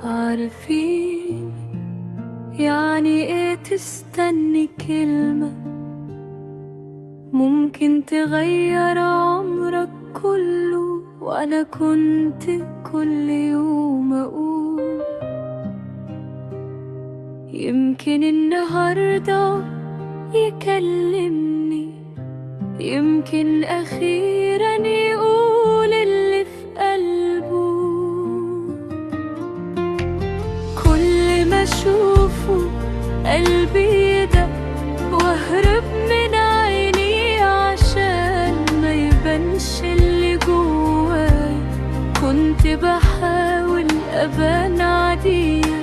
عارفين يعني ايه تستني كلمة ممكن تغير عمرك كله؟ وانا كنت كل يوم اقول يمكن النهاردة يكلمني، يمكن اخيرا يقول اللي في قلبه. كل ما اشوفه قلبي يدق واهرب من عيني عشان ما يبانش اللي جواي. كنت بحاول ابان عادية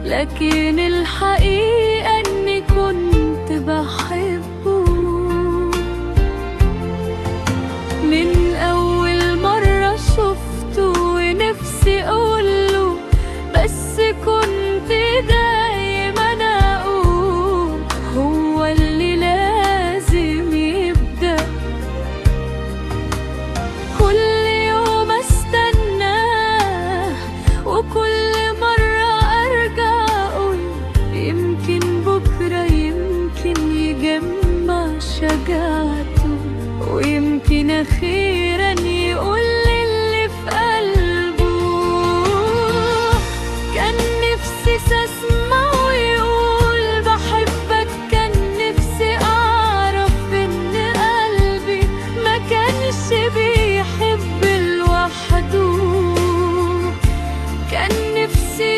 لكن الحقيقة اني كنت بحبه. من اول مرة شفته ونفسي اقوله، بس كنت دايما اقول هو اللي لازم يبدأ. كل يوم استناه وكل مرة ارجع اقول يمكن بكرة، يمكن يجمع شجاعته، ويمكن اخيرا يقول اللي في قلبه. كان نفسي اسمعه يقول بحبك، كان نفسي اعرف ان قلبي ما كانش بيحب لوحده. كان نفسي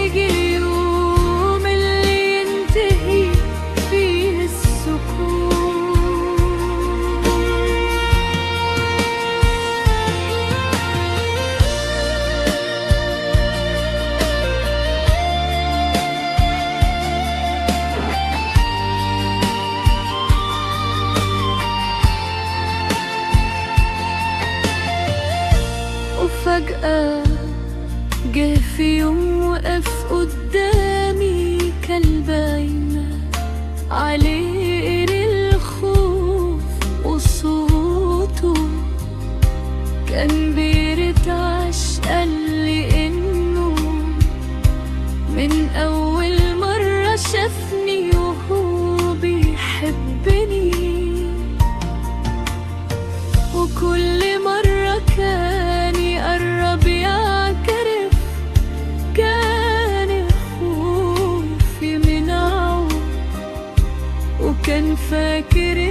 يجي اليوم اللي ينتهي فيه السكون. وفجأة جه في يوم وقف قدامي كالباينة عليه الخوف، وصوته كان بيرتعش. قالي إنه من أول مرة شافني وهو بيحبني، وكل مرة كان يقرب يعترف كان خوفي منعه، وكان فاكر